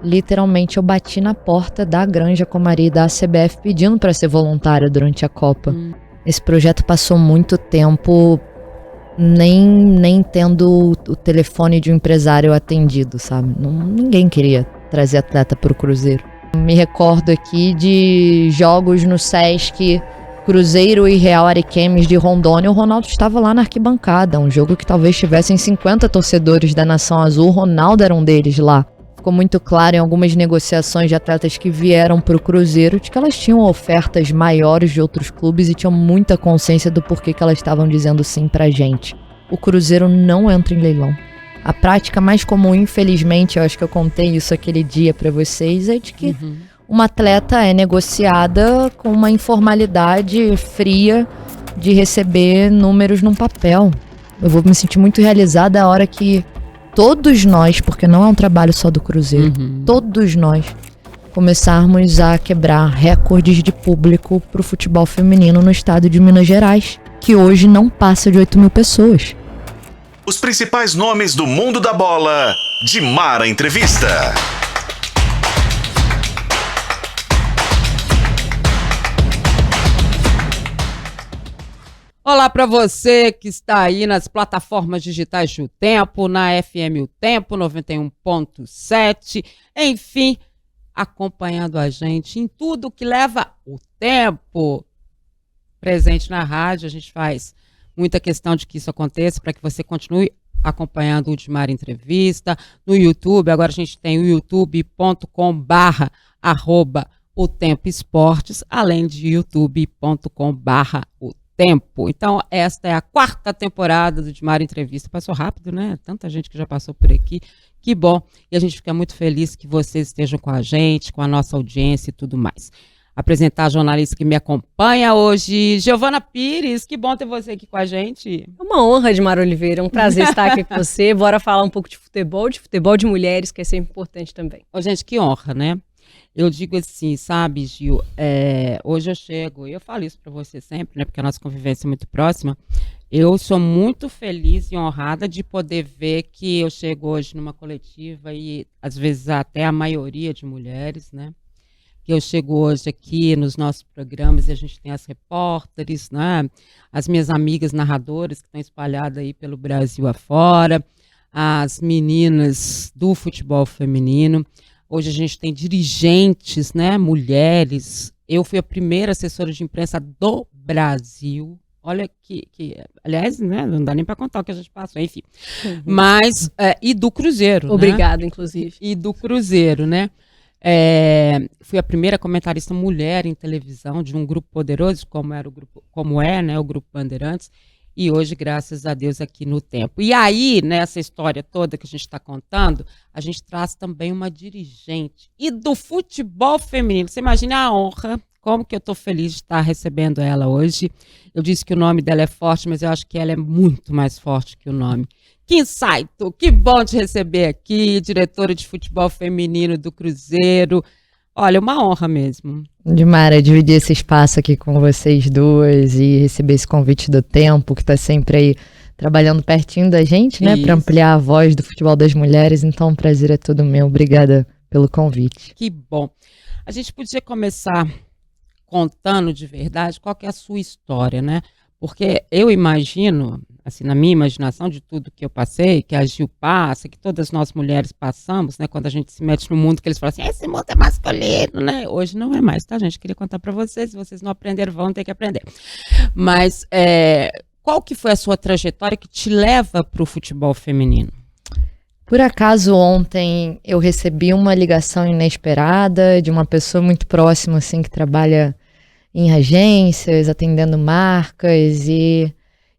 literalmente eu bati na porta da Granja Comari da CBF pedindo para ser voluntária durante a Copa. Esse projeto passou muito tempo nem tendo o telefone de um empresário atendido, sabe? Ninguém queria trazer atleta pro Cruzeiro. Me recordo aqui de jogos no Sesc, Cruzeiro e Real Ariquemes de Rondônia. O Ronaldo estava lá na arquibancada, um jogo que talvez tivessem 50 torcedores da Nação Azul. O Ronaldo era um deles lá. Ficou muito claro em algumas negociações de atletas que vieram para o Cruzeiro de que elas tinham ofertas maiores de outros clubes e tinham muita consciência do porquê que elas estavam dizendo sim pra gente. O Cruzeiro não entra em leilão. A prática mais comum, infelizmente, eu acho que eu contei isso aquele dia pra vocês, é de que uma atleta é negociada com uma informalidade fria de receber números num papel. Eu vou me sentir muito realizada a hora que todos nós, porque não é um trabalho só do Cruzeiro, todos nós começarmos a quebrar recordes de público pro futebol feminino no estado de Minas Gerais, que hoje não passa de 8 mil pessoas. Os principais nomes do mundo da bola, de Mara Entrevista. Olá para você que está aí nas plataformas digitais do Tempo, na FM O Tempo 91.7, enfim, acompanhando a gente em tudo que leva o tempo. Presente na rádio, a gente faz muita questão de que isso aconteça para que você continue acompanhando o Udmar Entrevista no YouTube. Agora a gente tem o youtube.com/o Tempo Esportes, além de youtube.com/o Tempo. Então, esta é a 4ª temporada do Udmar Entrevista. Passou rápido, né? Tanta gente que já passou por aqui. Que bom. E a gente fica muito feliz que vocês estejam com a gente, com a nossa audiência e tudo mais. Apresentar a jornalista que me acompanha hoje, Giovana Pires. Que bom ter você aqui com a gente. É uma honra, Mara Oliveira. É um prazer estar aqui com você. Bora falar um pouco de futebol de mulheres, que é sempre importante também. Ô, gente, que honra, né? Eu digo assim, sabe, Gil, hoje eu chego, e eu falo isso para você sempre, né, porque a nossa convivência é muito próxima, eu sou muito feliz e honrada de poder ver que eu chego hoje numa coletiva e, às vezes, até a maioria de mulheres, né, que eu chego hoje aqui nos nossos programas e a gente tem as repórteres, né, as minhas amigas narradoras que estão espalhadas aí pelo Brasil afora, as meninas do futebol feminino. Hoje a gente tem dirigentes, né, mulheres. Eu fui a primeira assessora de imprensa do Brasil. Olha que aliás, né, não dá nem para contar o que a gente passou, enfim. Mas, e do Cruzeiro, Obrigada, né? inclusive. E do Cruzeiro, né? Fui a primeira comentarista mulher em televisão de um grupo poderoso, como é, né, o Grupo Bandeirantes. E hoje, graças a Deus, aqui no Tempo. E aí, nessa história toda que a gente está contando, a gente traz também uma dirigente. E do futebol feminino. Você imagina a honra, como que eu estou feliz de estar recebendo ela hoje. Eu disse que o nome dela é forte, mas eu acho que ela é muito mais forte que o nome. Kim Saito, que bom te receber aqui, diretora de futebol feminino do Cruzeiro. Olha, uma honra mesmo. Mara, dividir esse espaço aqui com vocês duas e receber esse convite do Tempo, que está sempre aí trabalhando pertinho da gente, né? Para ampliar a voz do futebol das mulheres. Então, o prazer é todo meu. Obrigada pelo convite. Que bom. A gente podia começar contando de verdade qual que é a sua história, né? Porque eu imagino, assim, na minha imaginação de tudo que eu passei, que a Gil passa, que todas nós mulheres passamos, né? Quando a gente se mete no mundo, que eles falam assim, esse mundo é masculino, né? Hoje não é mais, tá, gente? Queria contar para vocês, se vocês não aprenderam, vão ter que aprender. Mas qual que foi a sua trajetória que te leva para o futebol feminino? Por acaso, ontem eu recebi uma ligação inesperada de uma pessoa muito próxima, assim, que trabalha em agências, atendendo marcas, e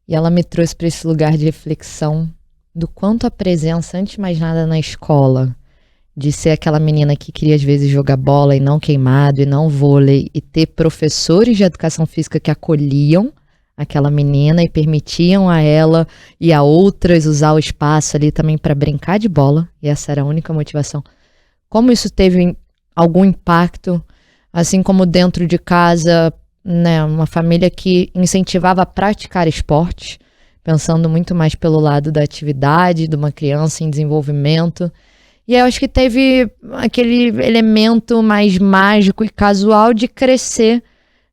ela me trouxe para esse lugar de reflexão do quanto a presença, antes de mais nada, na escola, de ser aquela menina que queria às vezes jogar bola e não queimado, e não vôlei, e ter professores de educação física que acolhiam aquela menina e permitiam a ela e a outras usar o espaço ali também para brincar de bola, e essa era a única motivação. Como isso teve algum impacto, assim como dentro de casa, né, uma família que incentivava a praticar esportes, pensando muito mais pelo lado da atividade de uma criança em desenvolvimento, E aí eu acho que teve aquele elemento mais mágico e casual de crescer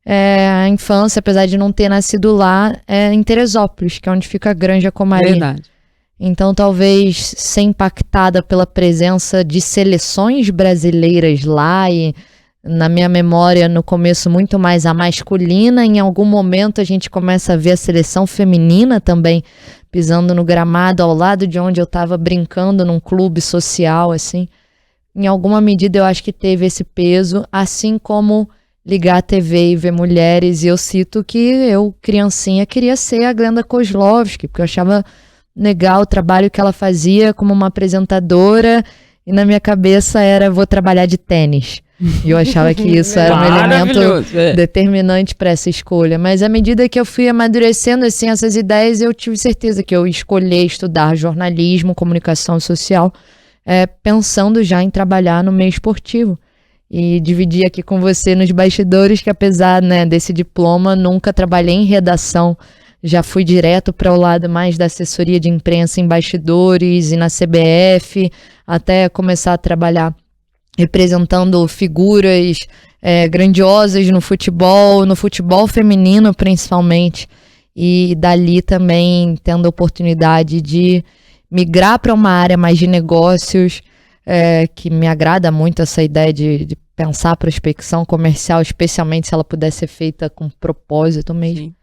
a infância, apesar de não ter nascido lá, em Teresópolis, que é onde fica a Granja Comari. Verdade. Então, talvez ser impactada pela presença de seleções brasileiras lá e, na minha memória, no começo, muito mais a masculina. Em algum momento, a gente começa a ver a seleção feminina também pisando no gramado ao lado de onde eu estava brincando num clube social, assim. Em alguma medida, eu acho que teve esse peso, assim como ligar a TV e ver mulheres. E eu cito que eu, criancinha, queria ser a Glenda Kozlovski, porque eu achava legal o trabalho que ela fazia como uma apresentadora, e na minha cabeça era: vou trabalhar de tênis. E eu achava que isso era um elemento determinante para essa escolha. Mas à medida que eu fui amadurecendo assim, essas ideias, eu tive certeza que eu escolhi estudar jornalismo, comunicação social, pensando já em trabalhar no meio esportivo. E dividir aqui com você nos bastidores que, apesar, né, desse diploma, nunca trabalhei em redação. Já fui direto para o lado mais da assessoria de imprensa em bastidores e na CBF, até começar a trabalhar representando figuras grandiosas no futebol feminino principalmente. E dali também tendo a oportunidade de migrar para uma área mais de negócios, que me agrada muito essa ideia de pensar a prospecção comercial, especialmente se ela puder ser feita com propósito mesmo. Sim.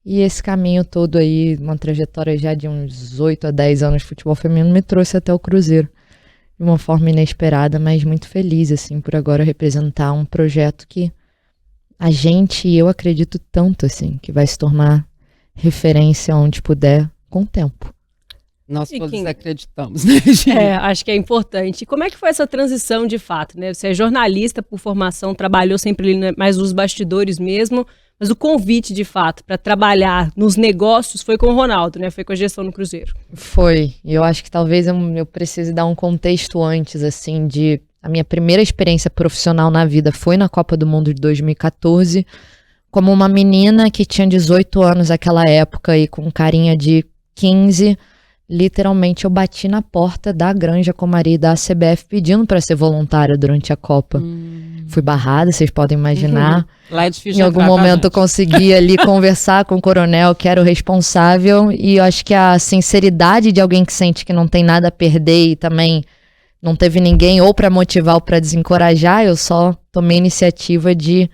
E esse caminho todo aí, uma trajetória já de uns 8 a 10 anos de futebol feminino, me trouxe até o Cruzeiro. De uma forma inesperada, mas muito feliz, assim, por agora representar um projeto que a gente e eu acredito tanto, assim, que vai se tornar referência onde puder com o tempo. Nós todos acreditamos, né, gente? Acho que é importante. E como é que foi essa transição de fato, né? Você é jornalista por formação, trabalhou sempre ali mais nos bastidores mesmo, mas o convite, de fato, para trabalhar nos negócios foi com o Ronaldo, né? Foi com a gestão no Cruzeiro. Foi. E eu acho que talvez eu precise dar um contexto antes, assim, de... A minha primeira experiência profissional na vida foi na Copa do Mundo de 2014, como uma menina que tinha 18 anos naquela época e com carinha de 15... Literalmente eu bati na porta da Granja Comari da CBF pedindo para ser voluntária durante a Copa. Fui barrada, vocês podem imaginar. Lá é difícil. Em algum momento eu consegui ali conversar com o coronel, que era o responsável, e eu acho que a sinceridade de alguém que sente que não tem nada a perder e também não teve ninguém ou para motivar ou para desencorajar, eu só tomei a iniciativa de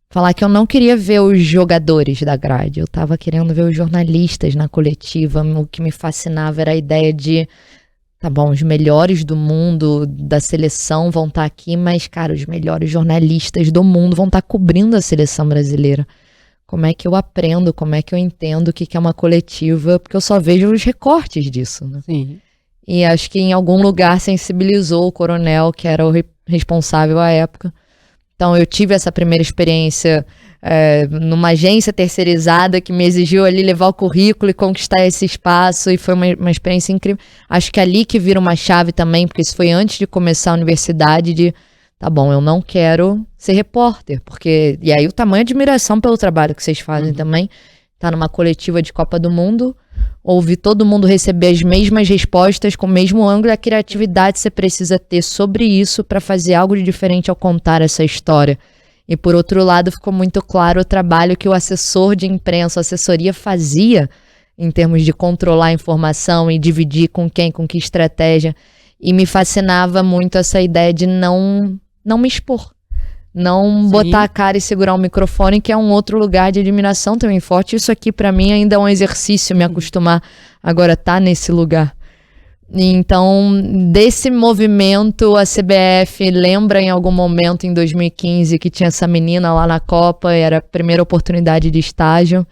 falar que eu não queria ver os jogadores da grade, eu tava querendo ver os jornalistas na coletiva. O que me fascinava era a ideia de, tá bom, os melhores do mundo, da seleção vão estar aqui, mas, cara, os melhores jornalistas do mundo vão estar cobrindo a seleção brasileira. Como é que eu aprendo, como é que eu entendo o que é uma coletiva, porque eu só vejo os recortes disso, né? Sim. E acho que em algum lugar sensibilizou o coronel, que era o responsável à época. Então eu tive essa primeira experiência numa agência terceirizada que me exigiu ali levar o currículo e conquistar esse espaço, e foi uma experiência incrível. Acho que ali que vira uma chave também, porque isso foi antes de começar a universidade, de tá bom, eu não quero ser repórter, porque... E aí o tamanho de admiração pelo trabalho que vocês fazem também, tá numa coletiva de Copa do Mundo, ouvir todo mundo receber as mesmas respostas com o mesmo ângulo e a criatividade que você precisa ter sobre isso para fazer algo de diferente ao contar essa história. E por outro lado, ficou muito claro o trabalho que o assessor de imprensa, a assessoria fazia em termos de controlar a informação e dividir com quem, com que estratégia. E me fascinava muito essa ideia de não me expor. Não botar a cara e segurar o microfone, que é um outro lugar de admiração também forte. Isso aqui, para mim, ainda é um exercício, me acostumar agora a estar nesse lugar. Então, desse movimento, a CBF lembra em algum momento, em 2015, que tinha essa menina lá na Copa, era a primeira oportunidade de estágio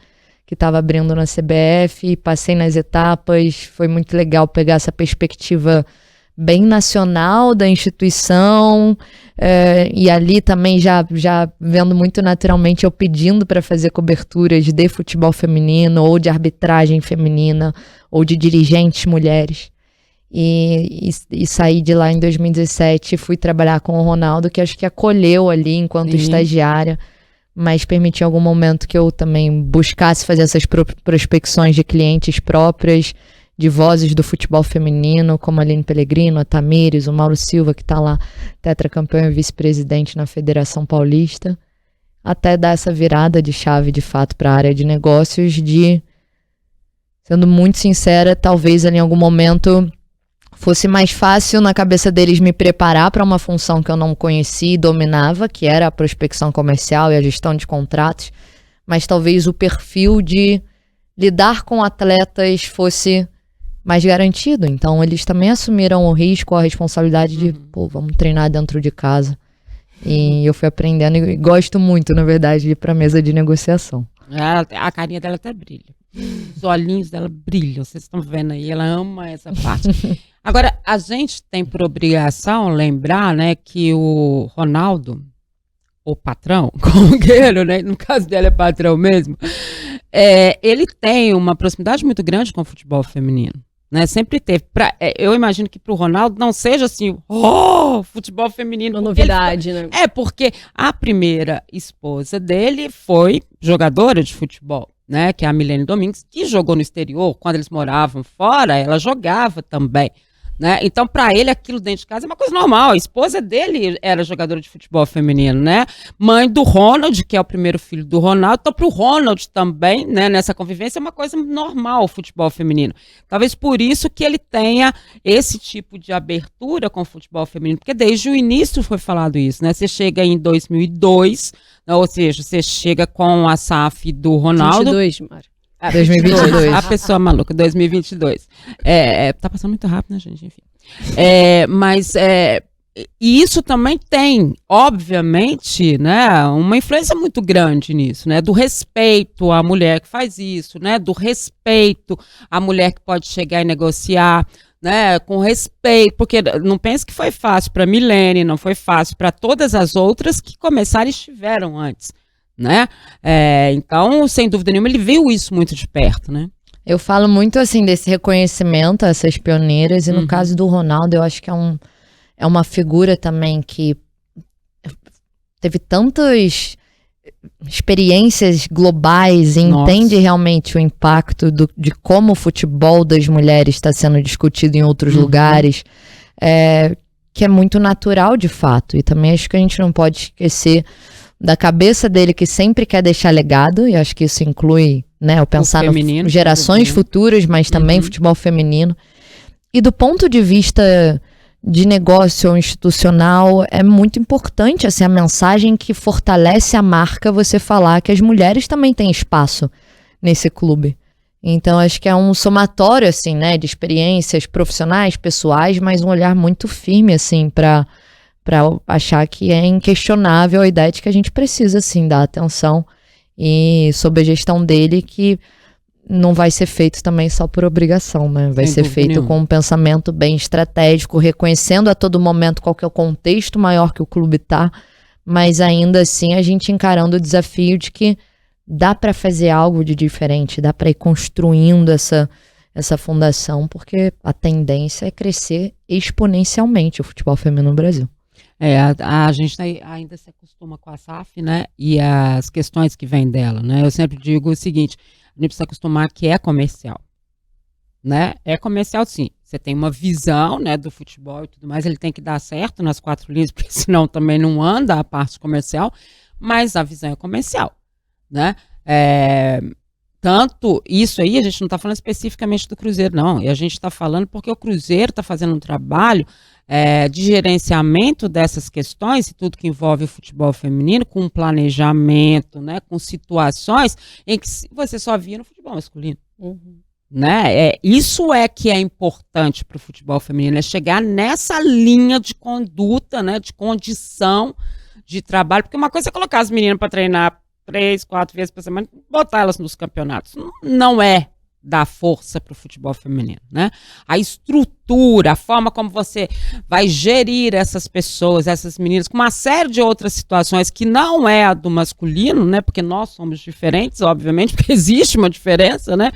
que estava abrindo na CBF, passei nas etapas, foi muito legal pegar essa perspectiva bem nacional da instituição, e ali também já vendo muito naturalmente eu pedindo para fazer coberturas de futebol feminino, ou de arbitragem feminina, ou de dirigentes mulheres. E saí de lá em 2017 e fui trabalhar com o Ronaldo, que acho que acolheu ali enquanto estagiária, mas permitiu em algum momento que eu também buscasse fazer essas prospecções de clientes próprias, de vozes do futebol feminino, como a Aline Pellegrino, a Tamires, o Mauro Silva, que está lá, tetracampeão e vice-presidente na Federação Paulista, até dar essa virada de chave, de fato, para a área de negócios, sendo muito sincera, talvez ali em algum momento fosse mais fácil na cabeça deles me preparar para uma função que eu não conhecia e dominava, que era a prospecção comercial e a gestão de contratos, mas talvez o perfil de lidar com atletas fosse mais garantido. Então eles também assumiram o risco, a responsabilidade de, vamos treinar dentro de casa. E eu fui aprendendo e gosto muito, na verdade, de ir para a mesa de negociação. A carinha dela até brilha. Os olhinhos dela brilham, vocês estão vendo aí, ela ama essa parte. Agora, a gente tem por obrigação lembrar, né, que o Ronaldo, o patrão, como queiro, né, no caso dela é patrão mesmo, ele tem uma proximidade muito grande com o futebol feminino. Né, sempre teve. Eu imagino que para o Ronaldo não seja assim, futebol feminino. Uma novidade, né? Porque a primeira esposa dele foi jogadora de futebol, né? Que é a Milene Domingues, que jogou no exterior. Quando eles moravam fora, ela jogava também. Né? Então, para ele, aquilo dentro de casa é uma coisa normal. A esposa dele era jogadora de futebol feminino, né? Mãe do Ronald, que é o primeiro filho do Ronaldo. Então, para o Ronald também, né, nessa convivência, é uma coisa normal o futebol feminino. Talvez por isso que ele tenha esse tipo de abertura com o futebol feminino, porque desde o início foi falado isso, né? Você chega em 2002, ou seja, você chega com a SAF do Ronaldo. 22, Mário. 2022. A pessoa maluca, 2022. Tá passando muito rápido, né, gente? Enfim. E isso também tem, obviamente, né, uma influência muito grande nisso, né? Do respeito à mulher que faz isso, né? Do respeito à mulher que pode chegar e negociar, né? Com respeito, porque não pense que foi fácil para Milene, não foi fácil para todas as outras que começaram e estiveram antes. Né? Então, sem dúvida nenhuma, ele viu isso muito de perto, né? Eu falo muito assim desse reconhecimento a essas pioneiras, e no caso do Ronaldo, eu acho que é uma figura também que teve tantas experiências globais e entende realmente o impacto de como o futebol das mulheres está sendo discutido em outros lugares, que é muito natural de fato. E também acho que a gente não pode esquecer da cabeça dele, que sempre quer deixar legado, e acho que isso inclui, né, eu pensar em gerações futuras, mas também futebol feminino. E do ponto de vista de negócio ou institucional, é muito importante assim, a mensagem que fortalece a marca, você falar que as mulheres também têm espaço nesse clube. Então acho que é um somatório assim, né, de experiências profissionais, pessoais, mas um olhar muito firme assim, para achar que é inquestionável a ideia de que a gente precisa, sim, dar atenção, e sob a gestão dele, que não vai ser feito também só por obrigação, né? Vai ser feito com um pensamento bem estratégico, reconhecendo a todo momento qual que é o contexto maior que o clube tá, mas ainda assim a gente encarando o desafio de que dá para fazer algo de diferente, dá para ir construindo essa fundação, porque a tendência é crescer exponencialmente o futebol feminino no Brasil. A gente ainda se acostuma com a SAF, né, e as questões que vêm dela, né? Eu sempre digo o seguinte, a gente precisa acostumar que é comercial, né? É comercial, sim. Você tem uma visão, né, do futebol e tudo mais, ele tem que dar certo nas 4 linhas, porque senão também não anda a parte comercial, mas a visão é comercial, né? Tanto isso aí, a gente não está falando especificamente do Cruzeiro, não. E a gente está falando porque o Cruzeiro está fazendo um trabalho de gerenciamento dessas questões e tudo que envolve o futebol feminino, com planejamento, né, com situações em que você só via no futebol masculino. Né? Isso é que é importante para o futebol feminino, é chegar nessa linha de conduta, né, de condição de trabalho, porque uma coisa é colocar as meninas para treinar 3, 4 vezes por semana, botar elas nos campeonatos. Não é dar força para o futebol feminino, né? A estrutura, a forma como você vai gerir essas pessoas, essas meninas, com uma série de outras situações que não é a do masculino, né? Porque nós somos diferentes, obviamente, porque existe uma diferença, né?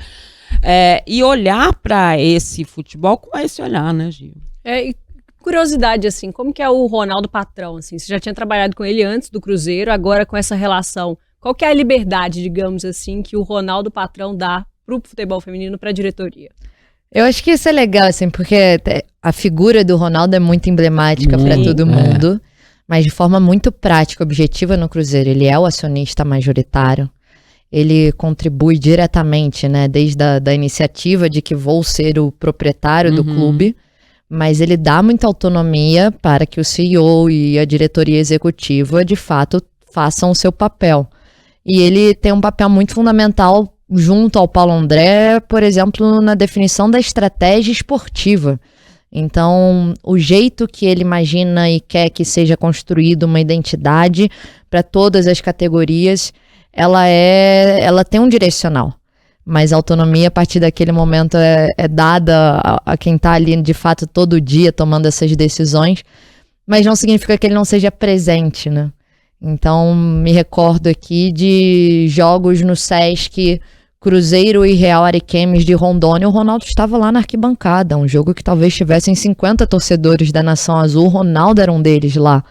E olhar para esse futebol com esse olhar, né, Gil? E curiosidade, assim, como que é o Ronaldo patrão, assim? Você já tinha trabalhado com ele antes do Cruzeiro, agora com essa relação. Qual que é a liberdade, digamos assim, que o Ronaldo patrão dá pro futebol feminino, para a diretoria? Eu acho que isso é legal, assim, porque a figura do Ronaldo é muito emblemática para todo mundo, mas de forma muito prática, objetiva no Cruzeiro. Ele é o acionista majoritário, ele contribui diretamente, né, desde a iniciativa de que vou ser o proprietário do clube, mas ele dá muita autonomia para que o CEO e a diretoria executiva, de fato, façam o seu papel. E ele tem um papel muito fundamental junto ao Paulo André, por exemplo, na definição da estratégia esportiva. Então, o jeito que ele imagina e quer que seja construída uma identidade para todas as categorias, ela tem um direcional. Mas a autonomia, a partir daquele momento, é dada a quem está ali, de fato, todo dia tomando essas decisões. Mas não significa que ele não seja presente, né? Então, me recordo aqui de jogos no Sesc, Cruzeiro e Real Ariquemes de Rondônia. O Ronaldo estava lá na arquibancada. Um jogo que talvez tivessem 50 torcedores da Nação Azul. O Ronaldo era um deles lá.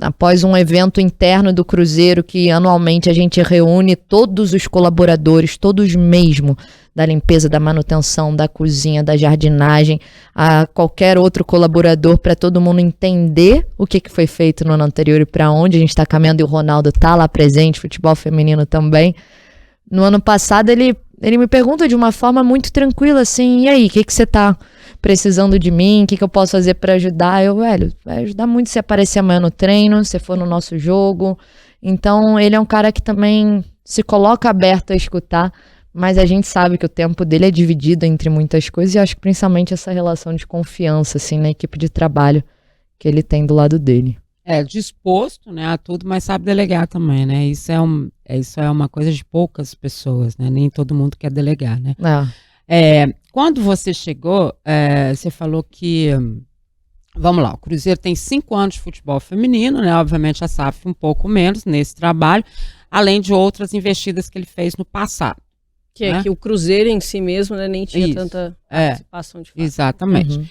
Após um evento interno do Cruzeiro, que anualmente a gente reúne todos os colaboradores, todos mesmo, da limpeza, da manutenção, da cozinha, da jardinagem, a qualquer outro colaborador, para todo mundo entender o que foi feito no ano anterior e para onde a gente está caminhando, e o Ronaldo está lá presente, futebol feminino também. No ano passado ele me pergunta de uma forma muito tranquila, assim, e aí, o que você tá precisando de mim? O que eu posso fazer para ajudar? Vai ajudar muito se aparecer amanhã no treino, se for no nosso jogo. Então, ele é um cara que também se coloca aberto a escutar, mas a gente sabe que o tempo dele é dividido entre muitas coisas, e acho que principalmente essa relação de confiança, assim, na equipe de trabalho que ele tem do lado dele. Disposto, né, a tudo, mas sabe delegar também, né? Isso é uma coisa de poucas pessoas, né? Nem todo mundo quer delegar, né? Quando você chegou, você falou que, vamos lá, o Cruzeiro tem 5 anos de futebol feminino, né? Obviamente a SAF um pouco menos nesse trabalho, além de outras investidas que ele fez no passado. Que é que o Cruzeiro em si mesmo, né, nem tinha tanta participação de fato. Exatamente.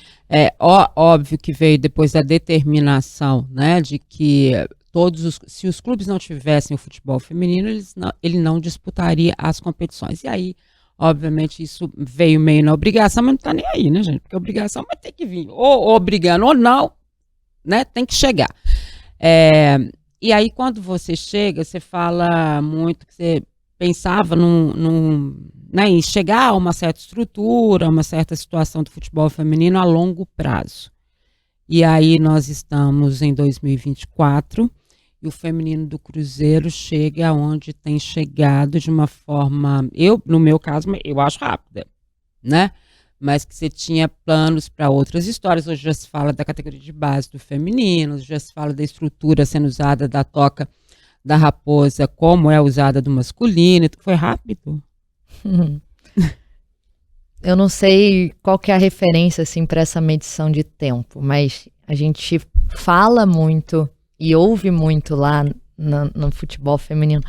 Óbvio que veio depois da determinação, né, de que se os clubes não tivessem o futebol feminino, ele não disputaria as competições. E aí, obviamente, isso veio meio na obrigação, mas não tá nem aí, né, gente? Porque a obrigação vai ter que vir, ou obrigando ou não, né, tem que chegar. E aí, quando você chega, você fala muito que você pensava né, em chegar a uma certa estrutura, uma certa situação do futebol feminino a longo prazo. E aí nós estamos em 2024 e o feminino do Cruzeiro chega onde tem chegado de uma forma, no meu caso, eu acho rápida, né? Mas que você tinha planos para outras histórias. Hoje já se fala da categoria de base do feminino, já se fala da estrutura sendo usada da toca da Raposa, como é usada do masculino. Foi rápido? Eu não sei qual que é a referência assim, para essa medição de tempo, mas a gente fala muito e ouve muito lá no futebol feminino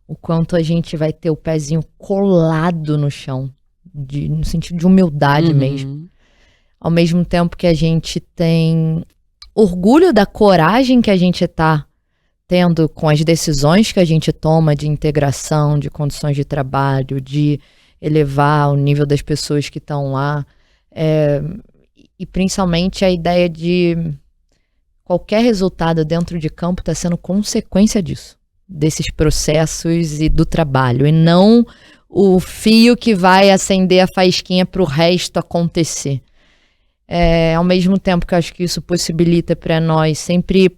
o quanto a gente vai ter o pezinho colado no chão, no sentido de humildade mesmo. Ao mesmo tempo que a gente tem orgulho da coragem que a gente está tendo com as decisões que a gente toma de integração, de condições de trabalho, de elevar o nível das pessoas que estão lá, e principalmente a ideia de qualquer resultado dentro de campo está sendo consequência disso, desses processos e do trabalho, e não o fio que vai acender a faísquinha para o resto acontecer. Ao mesmo tempo que eu acho que isso possibilita para nós sempre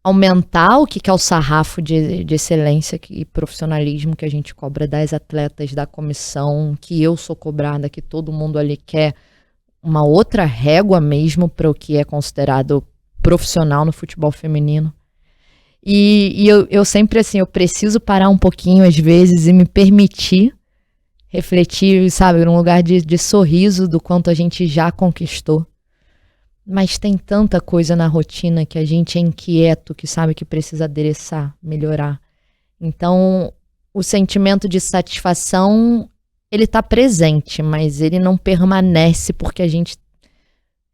aumentar o que é o sarrafo de excelência e profissionalismo que a gente cobra das atletas, da comissão, que eu sou cobrada, que todo mundo ali quer uma outra régua mesmo para o que é considerado profissional no futebol feminino. E eu sempre, assim, eu preciso parar um pouquinho às vezes e me permitir refletir, sabe, num lugar de sorriso do quanto a gente já conquistou. Mas tem tanta coisa na rotina que a gente é inquieto, que sabe que precisa adereçar, melhorar. Então, o sentimento de satisfação, ele tá presente, mas ele não permanece porque a gente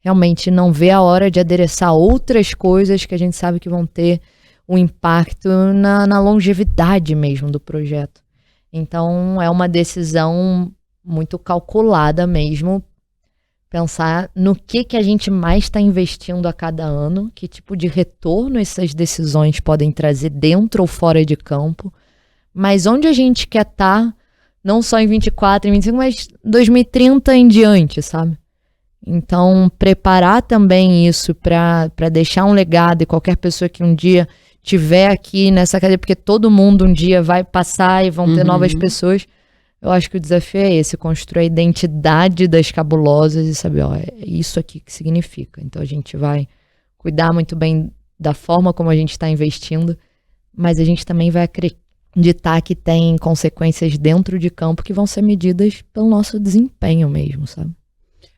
realmente não vê a hora de adereçar outras coisas que a gente sabe que vão ter um impacto na longevidade mesmo do projeto. Então, é uma decisão muito calculada mesmo, pensar no que a gente mais está investindo a cada ano, que tipo de retorno essas decisões podem trazer dentro ou fora de campo, mas onde a gente quer estar, não só em 24, em 25, mas 2030 em diante, sabe? Então, preparar também isso para deixar um legado, e qualquer pessoa que um dia tiver aqui nessa cadeia, porque todo mundo um dia vai passar e vão ter novas pessoas. Eu acho que o desafio é esse, construir a identidade das cabulosas e saber, ó, é isso aqui que significa. Então a gente vai cuidar muito bem da forma como a gente está investindo, mas a gente também vai acreditar que tem consequências dentro de campo que vão ser medidas pelo nosso desempenho mesmo, sabe?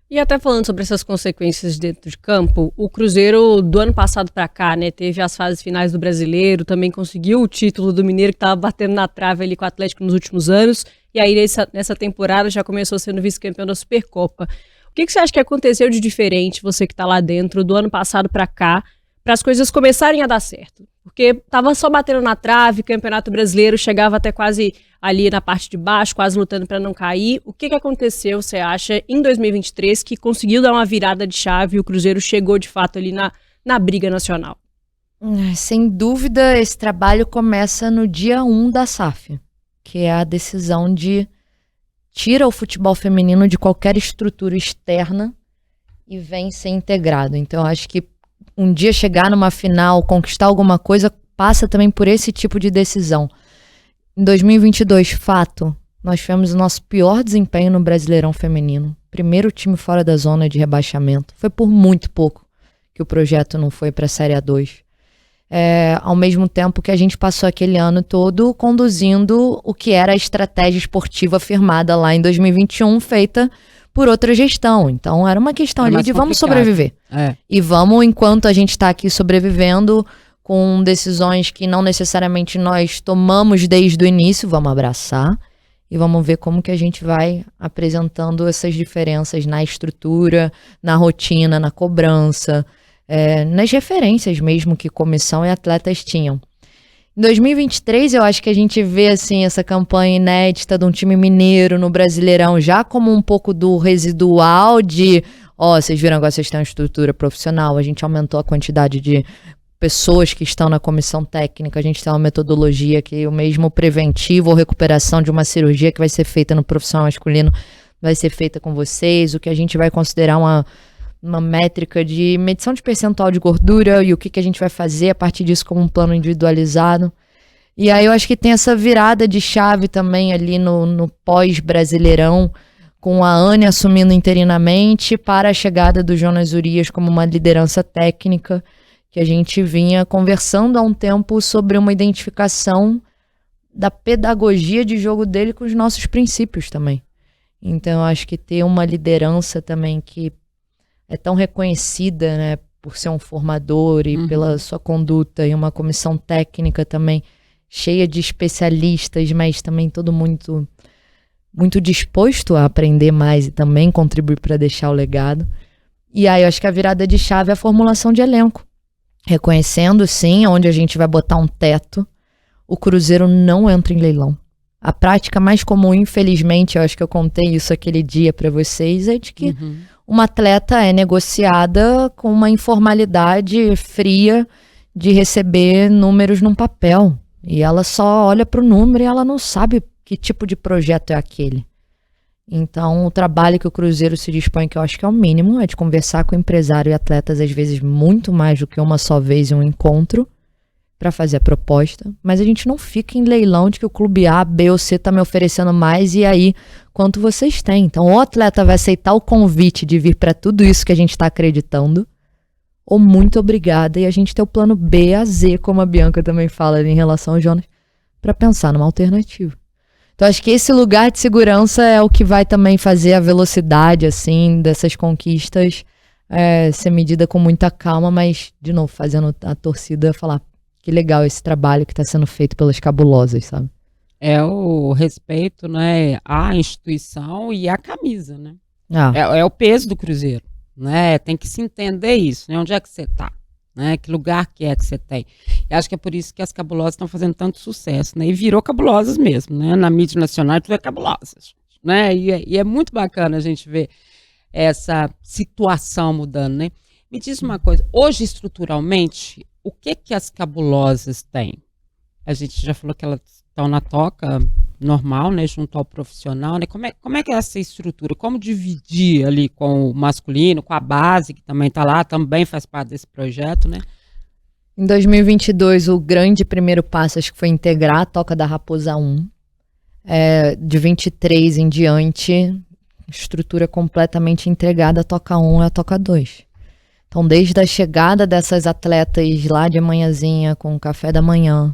E até falando sobre essas consequências dentro de campo, o Cruzeiro do ano passado para cá, né, teve as fases finais do Brasileiro, também conseguiu o título do Mineiro, que estava batendo na trave ali com o Atlético nos últimos anos, e aí nessa temporada já começou sendo vice-campeão da Supercopa. O que você acha que aconteceu de diferente, você que está lá dentro, do ano passado para cá, para as coisas começarem a dar certo? Porque tava só batendo na trave, Campeonato Brasileiro chegava até quase ali na parte de baixo, quase lutando para não cair. O que aconteceu, você acha, em 2023, que conseguiu dar uma virada de chave e o Cruzeiro chegou de fato ali na briga nacional? Sem dúvida, esse trabalho começa no dia 1 da SAF, que é a decisão de tira o futebol feminino de qualquer estrutura externa e vem ser integrado. Então, eu acho que um dia chegar numa final, conquistar alguma coisa, passa também por esse tipo de decisão. Em 2022, fato, nós tivemos o nosso pior desempenho no Brasileirão Feminino. Primeiro time fora da zona de rebaixamento. Foi por muito pouco que o projeto não foi para a Série A2. Ao mesmo tempo que a gente passou aquele ano todo conduzindo o que era a estratégia esportiva firmada lá em 2021, feita por outra gestão. Então era uma questão ali de vamos sobreviver. E vamos, enquanto a gente está aqui sobrevivendo, com decisões que não necessariamente nós tomamos desde o início, vamos abraçar e vamos ver como que a gente vai apresentando essas diferenças na estrutura, na rotina, na cobrança, nas referências mesmo que comissão e atletas tinham. Em 2023, eu acho que a gente vê assim, essa campanha inédita de um time mineiro no Brasileirão já como um pouco do residual de vocês viram agora, vocês têm uma estrutura profissional, a gente aumentou a quantidade de pessoas que estão na comissão técnica, a gente tem uma metodologia que o mesmo preventivo ou recuperação de uma cirurgia que vai ser feita no profissional masculino vai ser feita com vocês, o que a gente vai considerar uma métrica de medição de percentual de gordura e o que a gente vai fazer a partir disso como um plano individualizado. E aí eu acho que tem essa virada de chave também ali no pós-brasileirão, com a Anne assumindo interinamente para a chegada do Jonas Urias como uma liderança técnica, que a gente vinha conversando há um tempo sobre uma identificação da pedagogia de jogo dele com os nossos princípios também. Então eu acho que ter uma liderança também que é tão reconhecida, né, por ser um formador e pela sua conduta, e uma comissão técnica também cheia de especialistas, mas também todo muito disposto a aprender mais e também contribuir para deixar o legado. E aí eu acho que a virada de chave é a formulação de elenco. Reconhecendo, sim, onde a gente vai botar um teto, o Cruzeiro não entra em leilão. A prática mais comum, infelizmente, eu acho que eu contei isso aquele dia para vocês, é de que uma atleta é negociada com uma informalidade fria de receber números num papel. E ela só olha para o número e ela não sabe que tipo de projeto é aquele. Então, o trabalho que o Cruzeiro se dispõe, que eu acho que é o mínimo, é de conversar com empresário e atletas, às vezes muito mais do que uma só vez em um encontro, para fazer a proposta. Mas a gente não fica em leilão de que o clube A, B ou C está me oferecendo mais e aí quanto vocês têm. Então, ou o atleta vai aceitar o convite de vir para tudo isso que a gente está acreditando, ou muito obrigada, e a gente tem o plano B a Z, como a Bianca também fala em relação ao Jonas, para pensar numa alternativa. Então, acho que esse lugar de segurança é o que vai também fazer a velocidade, assim, dessas conquistas ser medida com muita calma, mas, de novo, fazendo a torcida falar que legal esse trabalho que está sendo feito pelas cabulosas, sabe? É o respeito, né, à instituição e à camisa, né? É o peso do Cruzeiro, né? Tem que se entender isso, né? Onde é que você está? Né? Que lugar que é que você tem? E acho que é por isso que as cabulosas estão fazendo tanto sucesso, né? E virou cabulosas mesmo, né? Na mídia nacional tudo é cabulosas, né? E é muito bacana a gente ver essa situação mudando, né? Me diz uma coisa, hoje estruturalmente, o que as cabulosas têm? A gente já falou que elas estão na toca normal, né, junto ao profissional, né? Como é que é essa estrutura? Como dividir ali com o masculino, com a base, que também está lá, também faz parte desse projeto, né? Em 2022, o grande primeiro passo acho que foi integrar a Toca da Raposa 1. De 23 em diante, estrutura completamente entregada, a Toca 1 e a Toca 2. Então, desde a chegada dessas atletas lá de manhãzinha, com o café da manhã,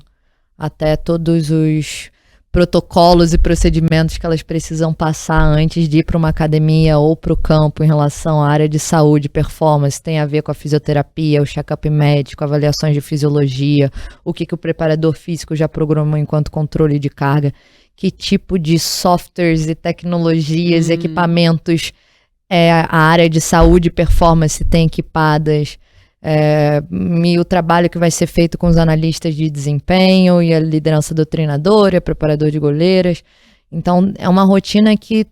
até todos os protocolos e procedimentos que elas precisam passar antes de ir para uma academia ou para o campo em relação à área de saúde, performance, tem a ver com a fisioterapia, o check-up médico, avaliações de fisiologia, o que o preparador físico já programou enquanto controle de carga, que tipo de softwares e tecnologias, equipamentos a área de saúde e performance tem equipadas, e o trabalho que vai ser feito com os analistas de desempenho e a liderança do treinador e a preparador de goleiras. Então, é uma rotina que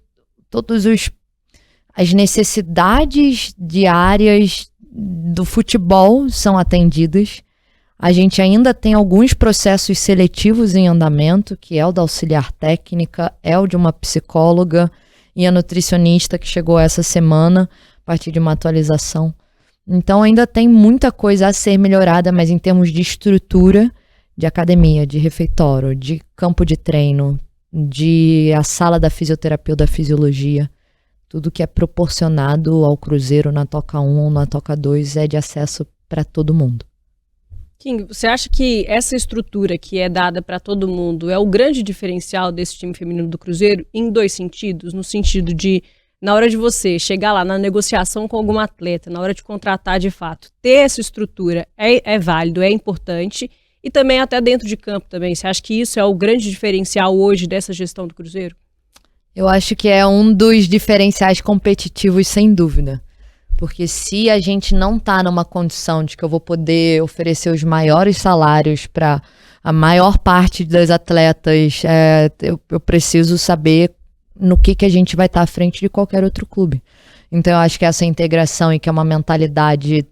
as necessidades diárias do futebol são atendidas. A gente ainda tem alguns processos seletivos em andamento, que é o da auxiliar técnica, é o de uma psicóloga e a nutricionista que chegou essa semana a partir de uma atualização. Então ainda tem muita coisa a ser melhorada, mas em termos de estrutura, de academia, de refeitório, de campo de treino, de a sala da fisioterapia ou da fisiologia, tudo que é proporcionado ao Cruzeiro na Toca 1 ou na Toca 2 é de acesso para todo mundo. King, você acha que essa estrutura que é dada para todo mundo é o grande diferencial desse time feminino do Cruzeiro em dois sentidos? No sentido de, na hora de você chegar lá na negociação com algum atleta, na hora de contratar de fato, ter essa estrutura é válido, é importante, e também até dentro de campo também. Você acha que isso é o grande diferencial hoje dessa gestão do Cruzeiro? Eu acho que é um dos diferenciais competitivos, sem dúvida. Porque se a gente não está numa condição de que eu vou poder oferecer os maiores salários para a maior parte das atletas, eu preciso saber no que a gente vai estar à frente de qualquer outro clube. Então eu acho que essa integração e que é uma mentalidade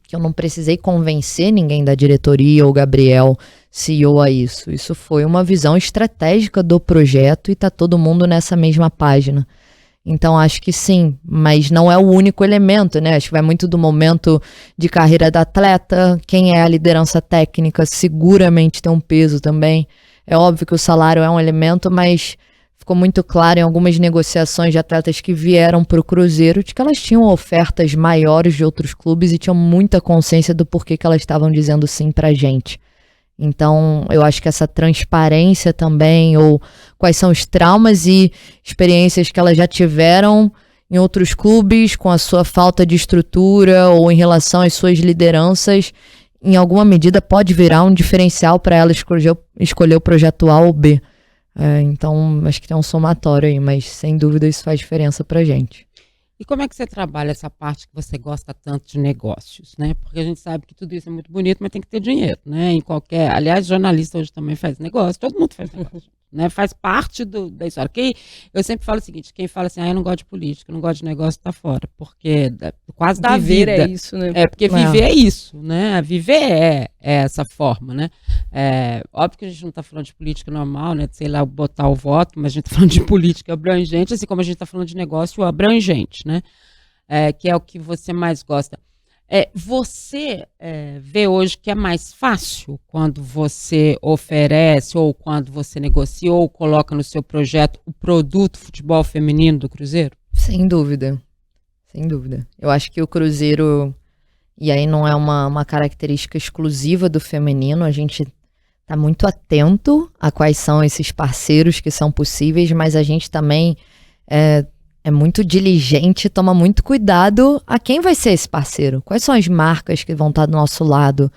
que eu não precisei convencer ninguém da diretoria ou Gabriel, CEO, a isso. Isso foi uma visão estratégica do projeto e está todo mundo nessa mesma página. Então acho que sim, mas não é o único elemento, né? Acho que vai muito do momento de carreira da atleta, quem é a liderança técnica seguramente tem um peso também. É óbvio que o salário é um elemento, mas ficou muito claro em algumas negociações de atletas que vieram para o Cruzeiro de que elas tinham ofertas maiores de outros clubes e tinham muita consciência do porquê que elas estavam dizendo sim pra gente. Então, eu acho que essa transparência também, ou quais são os traumas e experiências que elas já tiveram em outros clubes, com a sua falta de estrutura ou em relação às suas lideranças, em alguma medida pode virar um diferencial para ela escolher o projeto A ou B. Então, acho que tem um somatório aí, mas sem dúvida isso faz diferença pra gente. E como é que você trabalha essa parte que você gosta tanto de negócios, né? Porque a gente sabe que tudo isso é muito bonito, mas tem que ter dinheiro, né? Aliás, jornalista hoje também faz negócio, todo mundo faz negócio, né? Faz parte da história. Eu sempre falo o seguinte, quem fala assim, eu não gosto de política, eu não gosto de negócio, tá fora, porque quase da viver vida. É isso, né? Porque viver é isso, né? Viver é essa forma, né? Óbvio que a gente não tá falando de política normal, né? Sei lá, botar o voto, mas a gente tá falando de política abrangente, assim como a gente tá falando de negócio abrangente, né? Que é o que você mais gosta. Você vê hoje que é mais fácil quando você oferece ou quando você negocia ou coloca no seu projeto o produto futebol feminino do Cruzeiro? Sem dúvida, sem dúvida. Eu acho que o Cruzeiro, e aí não é uma característica exclusiva do feminino, a gente está muito atento a quais são esses parceiros que são possíveis, mas a gente também é muito diligente, toma muito cuidado a quem vai ser esse parceiro. Quais são as marcas que vão estar do nosso lado, o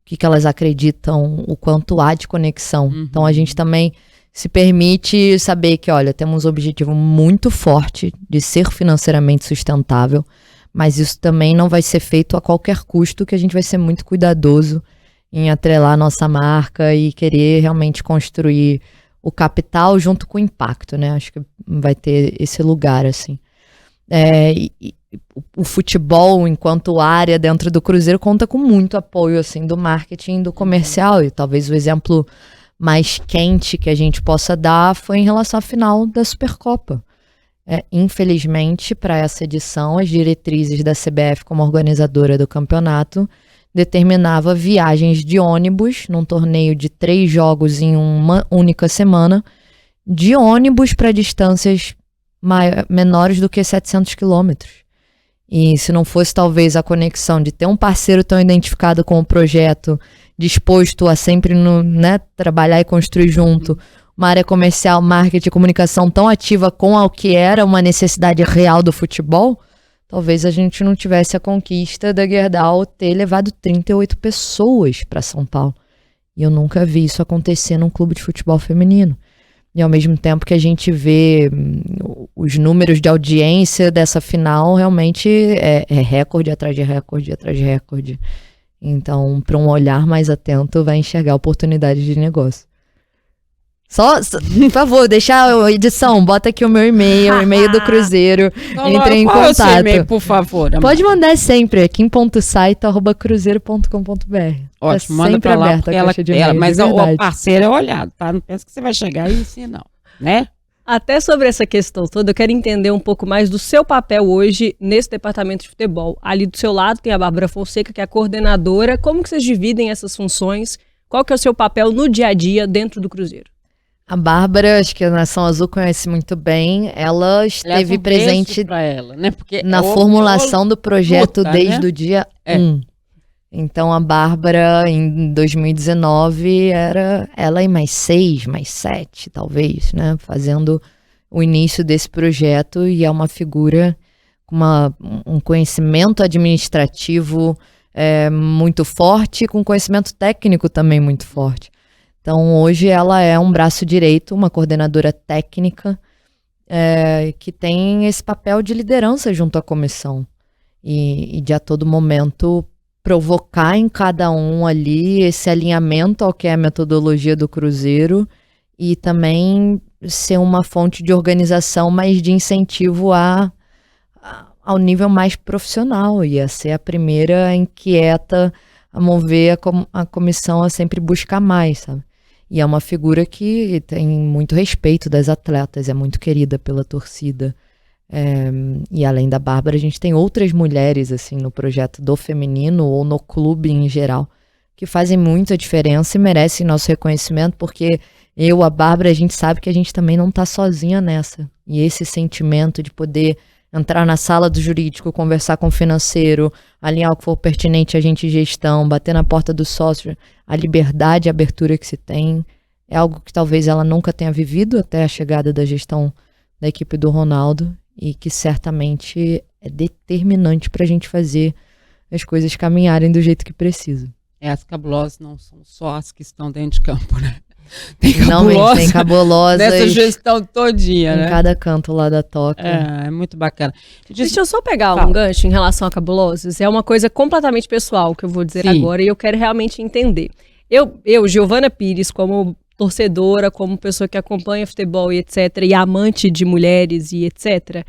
que elas acreditam, o quanto há de conexão. Então a gente também se permite saber que, olha, temos um objetivo muito forte de ser financeiramente sustentável, mas isso também não vai ser feito a qualquer custo, que a gente vai ser muito cuidadoso em atrelar a nossa marca e querer realmente construir o capital junto com o impacto, né? Acho que vai ter esse lugar, assim. O futebol, enquanto área dentro do Cruzeiro, conta com muito apoio, assim, do marketing, do comercial. E talvez o exemplo mais quente que a gente possa dar foi em relação à final da Supercopa. Infelizmente, para essa edição, as diretrizes da CBF como organizadora do campeonato determinava viagens de ônibus num torneio de 3 jogos em uma única semana, de ônibus para distâncias menores do que 700 quilômetros. E se não fosse talvez a conexão de ter um parceiro tão identificado com o projeto, disposto a sempre trabalhar e construir junto, uma área comercial, marketing e comunicação tão ativa com o que era uma necessidade real do futebol, talvez a gente não tivesse a conquista da Gerdau ter levado 38 pessoas para São Paulo. E eu nunca vi isso acontecer num clube de futebol feminino. E ao mesmo tempo que a gente vê os números de audiência dessa final, realmente é recorde atrás de recorde, atrás de recorde. Então, para um olhar mais atento, vai enxergar oportunidades de negócio. Só, por favor, deixa a edição, bota aqui o meu e-mail, o e-mail do Cruzeiro, entre em contato. Qual é o seu e-mail, por favor? Amanda? Pode mandar sempre, kim.site@cruzeiro.com.br. Ótimo, manda pra lá, porque mas o parceiro é olhado, tá? Não pensa que você vai chegar aí assim, não, né? Até sobre essa questão toda, eu quero entender um pouco mais do seu papel hoje nesse departamento de futebol. Ali do seu lado tem a Bárbara Fonseca, que é a coordenadora. Como que vocês dividem essas funções? Qual que é o seu papel no dia a dia dentro do Cruzeiro? A Bárbara, acho que a Nação Azul conhece muito bem, ela esteve presente pra ela, né? Porque na formulação do projeto desde o dia 1. Então a Bárbara, em 2019, era ela e mais 6, mais 7, talvez, né? Fazendo o início desse projeto, e é uma figura com um conhecimento administrativo muito forte, com conhecimento técnico também muito forte. Então, hoje ela é um braço direito, uma coordenadora técnica que tem esse papel de liderança junto à comissão e de a todo momento provocar em cada um ali esse alinhamento ao que é a metodologia do Cruzeiro e também ser uma fonte de organização, mas de incentivo ao nível mais profissional e a ser a primeira inquieta a mover a comissão a sempre buscar mais, sabe? E é uma figura que tem muito respeito das atletas, é muito querida pela torcida. E além da Bárbara, a gente tem outras mulheres assim no projeto do feminino ou no clube em geral, que fazem muita diferença e merecem nosso reconhecimento, porque a Bárbara, a gente sabe que a gente também não está sozinha nessa. E esse sentimento de poder entrar na sala do jurídico, conversar com o financeiro, alinhar o que for pertinente a gente gestão, bater na porta do sócio, a liberdade e a abertura que se tem, é algo que talvez ela nunca tenha vivido até a chegada da gestão da equipe do Ronaldo e que certamente é determinante para a gente fazer as coisas caminharem do jeito que precisa. As cabulosas não são só as que estão dentro de campo, né? Tem cabulosas nessa gestão todinha, né? Em cada canto lá da toca. É muito bacana. Deixa eu só pegar um gancho em relação a cabulosas. É uma coisa completamente pessoal que eu vou dizer agora e eu quero realmente entender. Eu, Giovana Pires, como torcedora, como pessoa que acompanha futebol e etc, e amante de mulheres e etc,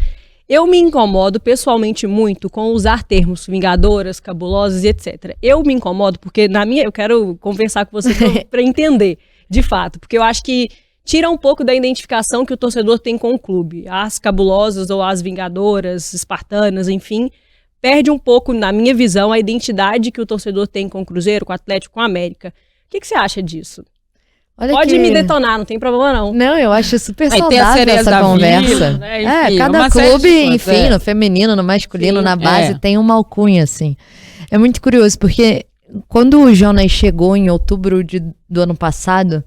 eu me incomodo pessoalmente muito com usar termos vingadoras, cabulosas e etc. Eu me incomodo porque eu quero conversar com você para entender. De fato, porque eu acho que tira um pouco da identificação que o torcedor tem com o clube. As cabulosas ou as vingadoras, espartanas, enfim, perde um pouco, na minha visão, a identidade que o torcedor tem com o Cruzeiro, com o Atlético, com a América. O que você acha disso? Pode me detonar, não tem problema não. Não, eu acho super saudável essa conversa. Vida, né? Enfim, cada clube, enfim, no feminino, no masculino, na base, tem uma alcunha, assim. É muito curioso, porque quando o Jonas chegou em outubro do ano passado,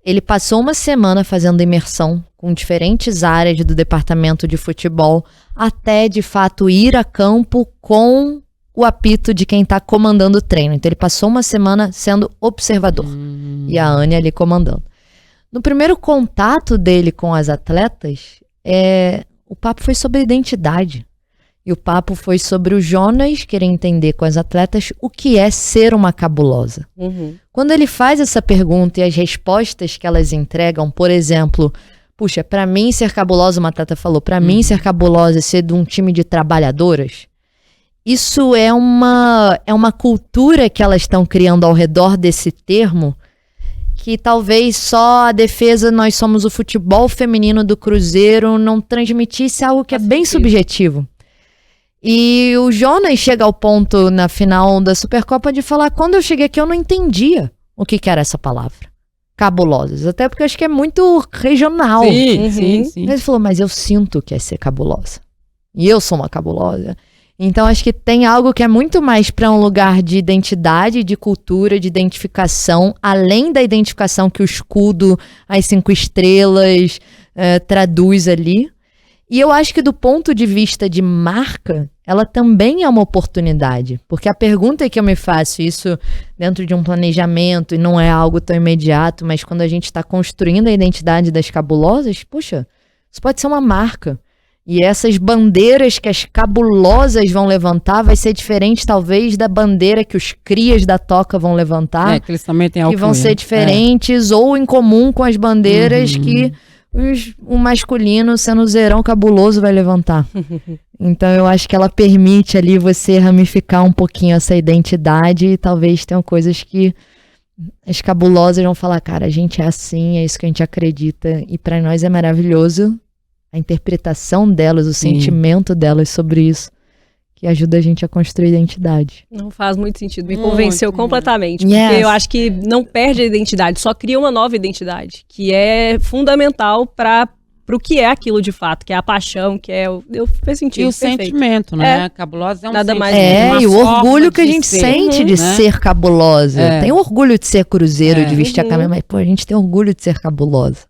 ele passou uma semana fazendo imersão com diferentes áreas do departamento de futebol, até de fato ir a campo com o apito de quem está comandando o treino. Então ele passou uma semana sendo observador e a Ania ali comandando. No primeiro contato dele com as atletas, o papo foi sobre identidade. E o papo foi sobre o Jonas querer entender com as atletas o que é ser uma cabulosa. Quando ele faz essa pergunta e as respostas que elas entregam, por exemplo, puxa, pra mim ser cabulosa, uma atleta falou, pra mim ser cabulosa é ser de um time de trabalhadoras. Isso é uma cultura que elas estão criando ao redor desse termo, que talvez só a defesa, nós somos o futebol feminino do Cruzeiro, não transmitisse algo que é bem subjetivo. E o Jonas chega ao ponto na final da Supercopa de falar, quando eu cheguei aqui eu não entendia o que era essa palavra. Cabulosas. Até porque eu acho que é muito regional. Sim. Ele falou, mas eu sinto que é ser cabulosa. E eu sou uma cabulosa. Então acho que tem algo que é muito mais para um lugar de identidade, de cultura, de identificação, além da identificação que o escudo, as 5 estrelas traduz ali. E eu acho que do ponto de vista de marca, ela também é uma oportunidade. Porque a pergunta que eu me faço, isso dentro de um planejamento, e não é algo tão imediato, mas quando a gente está construindo a identidade das cabulosas, puxa, isso pode ser uma marca. E essas bandeiras que as cabulosas vão levantar vai ser diferente, talvez, da bandeira que os crias da toca vão levantar. Que eles também têm que vão ser diferentes ou em comum com as bandeiras que o masculino, sendo o zerão cabuloso, vai levantar. Então eu acho que ela permite ali você ramificar um pouquinho essa identidade e talvez tenham coisas que as cabulosas vão falar, cara, a gente é assim, é isso que a gente acredita e pra nós é maravilhoso a interpretação delas, o sentimento delas sobre isso, que ajuda a gente a construir identidade. Não faz muito sentido, me convenceu completamente, porque eu acho que não perde a identidade, só cria uma nova identidade, que é fundamental para o que é aquilo de fato, que é a paixão, que é fez sentido. E o sentimento, né? Cabulosa é um nada sentimento. mais e o orgulho que a gente sente de ser cabulosa. Tem orgulho de ser Cruzeiro, de vestir a camisa, mas pô, a gente tem orgulho de ser cabulosa.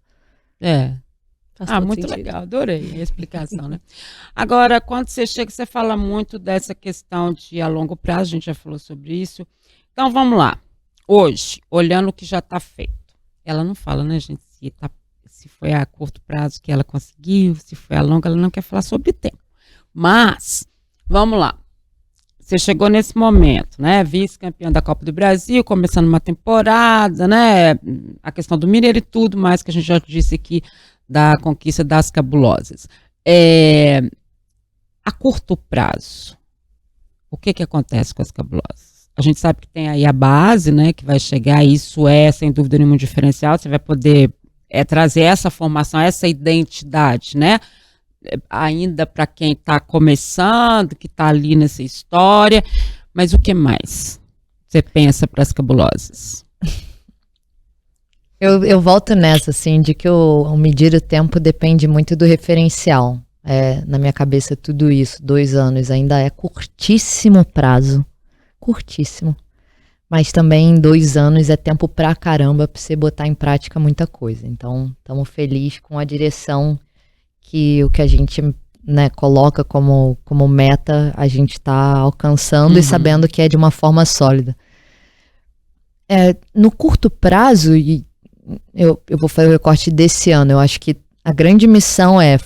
Muito legal, adorei a explicação, né? Agora, quando você chega, você fala muito dessa questão de a longo prazo, a gente já falou sobre isso. Então, vamos lá. Hoje, olhando o que já está feito, ela não fala, né, gente, se foi a curto prazo que ela conseguiu, se foi a longo, ela não quer falar sobre tempo. Mas, vamos lá. Você chegou nesse momento, né? Vice-campeã da Copa do Brasil, começando uma temporada, né? A questão do Mineiro e tudo mais que a gente já disse aqui, da conquista das cabulosas. A curto prazo, o que acontece com as cabulosas? A gente sabe que tem aí a base, né, que vai chegar, isso é, sem dúvida nenhuma, um diferencial, você vai poder trazer essa formação, essa identidade, né, ainda para quem está começando, que está ali nessa história, mas o que mais você pensa para as cabulosas? Eu volto nessa, assim, de que o medir o tempo depende muito do referencial. Na minha cabeça, tudo isso, 2 anos, ainda é curtíssimo prazo. Curtíssimo. Mas também 2 anos é tempo pra caramba pra você botar em prática muita coisa. Então, estamos felizes com a direção que o que a gente, né, coloca como meta, a gente tá alcançando e sabendo que é de uma forma sólida. No curto prazo, e eu vou fazer o recorte desse ano, eu acho que a grande missão é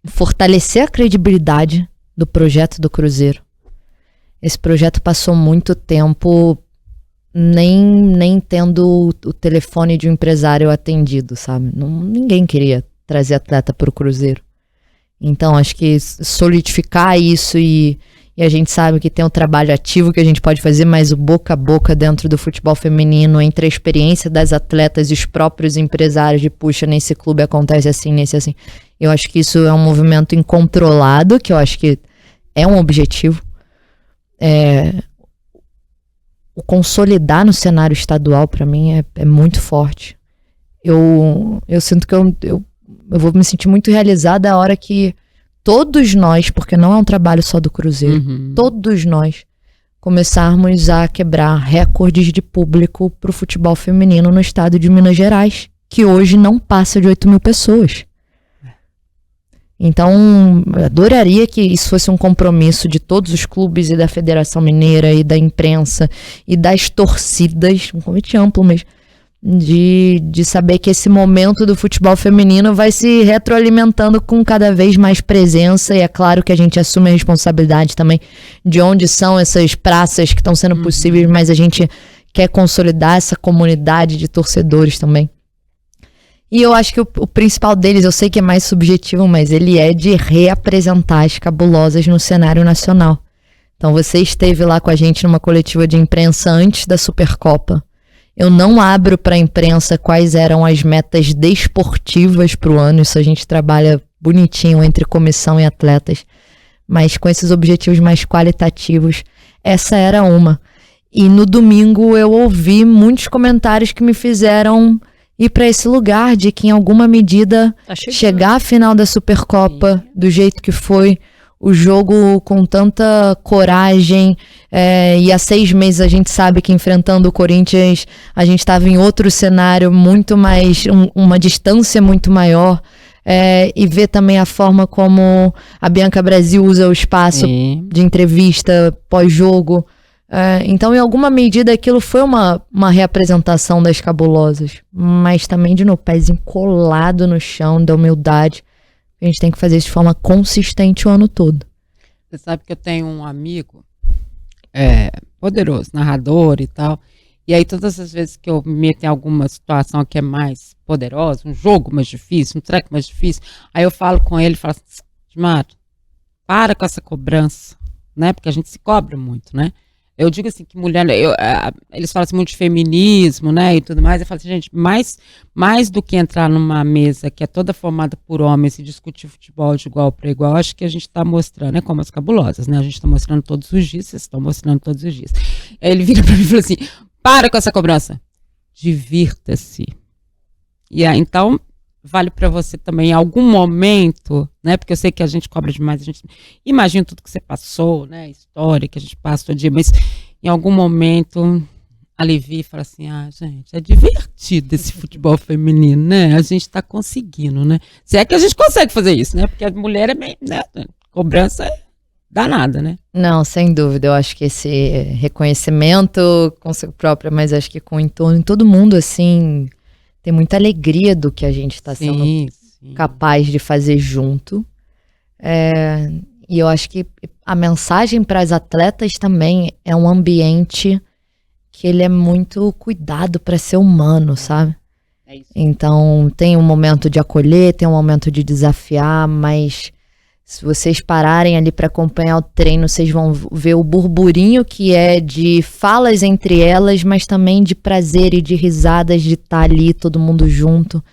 fortalecer a credibilidade do projeto do Cruzeiro. Esse projeto passou muito tempo nem tendo o telefone de um empresário atendido, sabe? Ninguém queria trazer atleta para o Cruzeiro. Então, acho que solidificar isso e a gente sabe que tem um trabalho ativo que a gente pode fazer, mas o boca a boca dentro do futebol feminino, entre a experiência das atletas e os próprios empresários de, puxa, nesse clube acontece assim, nesse assim. Eu acho que isso é um movimento incontrolado, que eu acho que é um objetivo. O consolidar no cenário estadual, para mim, é muito forte. Eu sinto que eu vou me sentir muito realizada a hora que todos nós, porque não é um trabalho só do Cruzeiro, todos nós começarmos a quebrar recordes de público pro futebol feminino no estado de Minas Gerais, que hoje não passa de 8 mil pessoas. Então, eu adoraria que isso fosse um compromisso de todos os clubes e da Federação Mineira e da imprensa e das torcidas, um convite amplo, mas de saber que esse momento do futebol feminino vai se retroalimentando com cada vez mais presença, e é claro que a gente assume a responsabilidade também de onde são essas praças que estão sendo possíveis, mas a gente quer consolidar essa comunidade de torcedores também. E eu acho que o principal deles, eu sei que é mais subjetivo, mas ele é de reapresentar as Cabulosas no cenário nacional. Então você esteve lá com a gente numa coletiva de imprensa antes da Supercopa. Eu não abro para a imprensa quais eram as metas desportivas para o ano, isso a gente trabalha bonitinho entre comissão e atletas, mas com esses objetivos mais qualitativos, essa era uma. E no domingo eu ouvi muitos comentários que me fizeram ir para esse lugar de que em alguma medida chegar à final da Supercopa do jeito que foi, o jogo com tanta coragem, e há 6 meses a gente sabe que enfrentando o Corinthians a gente estava em outro cenário muito mais, uma distância muito maior, e ver também a forma como a Bianca Brasil usa o espaço de entrevista pós-jogo. Então, em alguma medida, aquilo foi uma reapresentação das Cabulosas, mas também de no pezinho colado no chão, da humildade. A gente tem que fazer isso de forma consistente o ano todo. Você sabe que eu tenho um amigo poderoso, narrador e tal, e aí todas as vezes que eu me meto em alguma situação que é mais poderosa, um jogo mais difícil, um treco mais difícil, aí eu falo com ele e falo assim, Mário, para com essa cobrança, né? Porque a gente se cobra muito, né? Eu digo assim, que mulher, eles falam assim muito de feminismo, né, e tudo mais, eu falo assim, gente, mais do que entrar numa mesa que é toda formada por homens e discutir futebol de igual para igual, acho que a gente está mostrando, né, como as Cabulosas, né, a gente está mostrando todos os dias, vocês estão mostrando todos os dias. Aí ele vira para mim e fala assim, para com essa cobrança, divirta-se. E aí, então, vale para você também em algum momento, né? Porque eu sei que a gente cobra demais, a gente imagina tudo que você passou, né? História que a gente passa todo dia, mas em algum momento alivia e fala assim, gente, é divertido esse futebol feminino, né? A gente tá conseguindo, né? Se é que a gente consegue fazer isso, né? Porque a mulher é meio, né? Cobrança é danada, né? Não, sem dúvida, eu acho que esse reconhecimento consigo própria, mas acho que com o entorno, todo mundo, assim, tem muita alegria do que a gente está sendo capaz de fazer junto. E eu acho que a mensagem para as atletas também é um ambiente que ele é muito cuidado para ser humano, sabe? É isso. Então tem um momento de acolher, tem um momento de desafiar, mas se vocês pararem ali para acompanhar o treino, vocês vão ver o burburinho que é de falas entre elas, mas também de prazer e de risadas de estar ali todo mundo junto.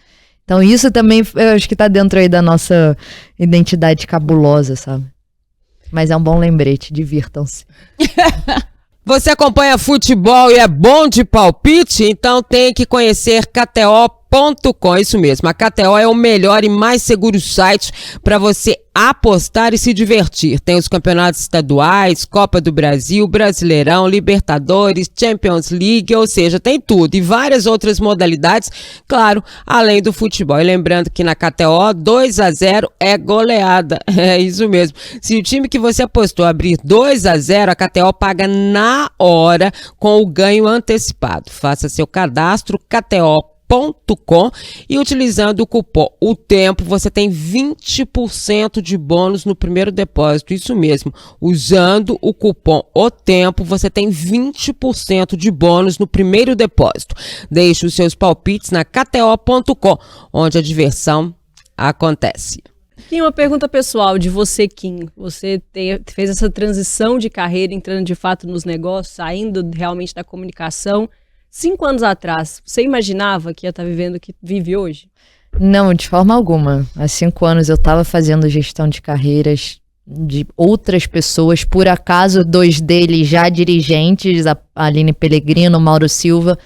Então isso também, eu acho que tá dentro aí da nossa identidade cabulosa, sabe? Mas é um bom lembrete, divirtam-se. Você acompanha futebol e é bom de palpite? Então tem que conhecer KTO.com, isso mesmo. A KTO é o melhor e mais seguro site para você apostar e se divertir. Tem os campeonatos estaduais, Copa do Brasil, Brasileirão, Libertadores, Champions League, ou seja, tem tudo. E várias outras modalidades, claro, além do futebol. E lembrando que na KTO, 2-0 é goleada. É isso mesmo. Se o time que você apostou abrir 2-0, a KTO paga na hora com o ganho antecipado. Faça seu cadastro, KTO.com, e utilizando o cupom O Tempo, você tem 20% de bônus no primeiro depósito. Isso mesmo, usando o cupom O Tempo, você tem 20% de bônus no primeiro depósito. Deixe os seus palpites na KTO.com, onde a diversão acontece. Tem uma pergunta pessoal de você, Kim. Você fez essa transição de carreira, entrando de fato nos negócios, saindo realmente da comunicação. 5 anos atrás, você imaginava que ia estar vivendo o que vive hoje? Não, de forma alguma. Há 5 anos eu estava fazendo gestão de carreiras de outras pessoas, por acaso 2 deles já dirigentes, a Aline Pellegrino, Mauro Silva,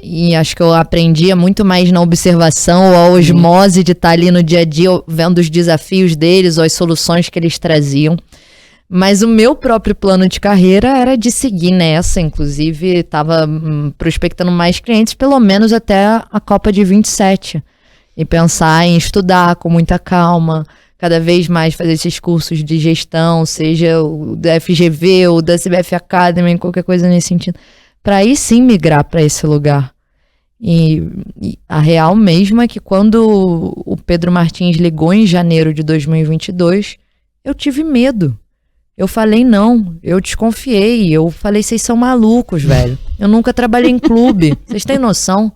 e acho que eu aprendia muito mais na observação ou a osmose de estar ali no dia a dia, vendo os desafios deles ou as soluções que eles traziam. Mas o meu próprio plano de carreira era de seguir nessa, inclusive estava prospectando mais clientes, pelo menos até a Copa de 27, e pensar em estudar com muita calma, cada vez mais fazer esses cursos de gestão, seja o da FGV ou da CBF Academy, qualquer coisa nesse sentido, para aí sim migrar para esse lugar. E a real mesmo é que quando o Pedro Martins ligou em janeiro de 2022, eu tive medo. Eu falei não, eu desconfiei, eu falei, vocês são malucos, velho. Eu nunca trabalhei em clube, vocês têm noção?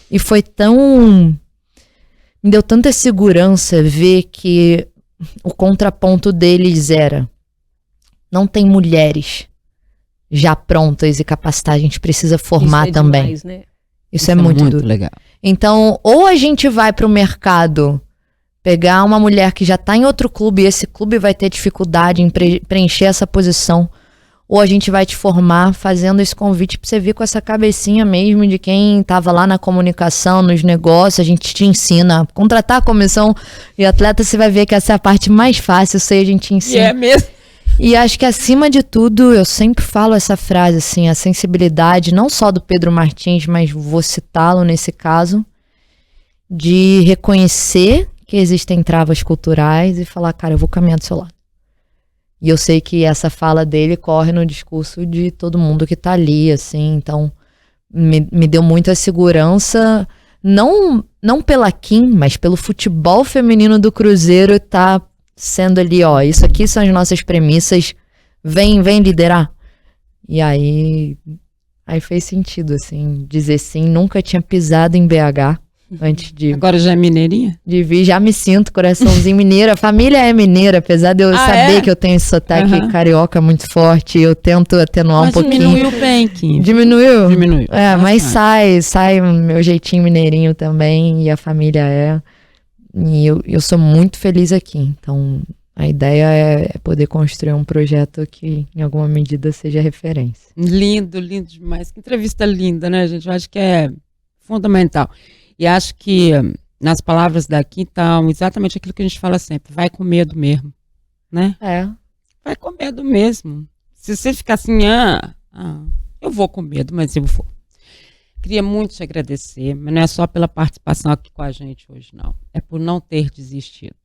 E foi tão... Me deu tanta segurança ver que o contraponto deles era: não tem mulheres já prontas e capacitadas, a gente precisa formar também. Demais, né? Isso é muito duro. legal. Então, ou a gente vai pro mercado pegar uma mulher que já tá em outro clube e esse clube vai ter dificuldade em preencher essa posição, ou a gente vai te formar fazendo esse convite pra você vir com essa cabecinha mesmo de quem tava lá na comunicação, nos negócios, a gente te ensina. Contratar a comissão de atleta, você vai ver que essa é a parte mais fácil, isso aí a gente ensina. E é mesmo. E acho que acima de tudo, eu sempre falo essa frase, assim, a sensibilidade, não só do Pedro Martins, mas vou citá-lo nesse caso, de reconhecer que existem travas culturais e falar, cara, eu vou caminhar do seu lado. E eu sei que essa fala dele corre no discurso de todo mundo que tá ali, assim, então me deu muita segurança, não pela Kim, mas pelo futebol feminino do Cruzeiro tá sendo ali, ó, isso aqui são as nossas premissas, vem liderar. E aí fez sentido, assim, dizer sim. Nunca tinha pisado em BH antes de... Agora já é mineirinha? De vir, já me sinto coraçãozinho mineiro. A família é mineira, apesar de eu saber que eu tenho esse sotaque carioca muito forte, eu tento atenuar um pouquinho. Diminuiu bem, Kim. Diminuiu? Diminuiu. É, mas sai o meu jeitinho mineirinho também, e a família é... E eu sou muito feliz aqui. Então, a ideia é poder construir um projeto que, em alguma medida, seja referência. Lindo, lindo demais. Que entrevista linda, né, gente? Eu acho que é fundamental. E acho que nas palavras daqui estão exatamente aquilo que a gente fala sempre. Vai com medo mesmo, né? É. Vai com medo mesmo. Se você ficar assim, eu vou com medo, mas eu vou. Queria muito te agradecer, mas não é só pela participação aqui com a gente hoje, não. É por não ter desistido.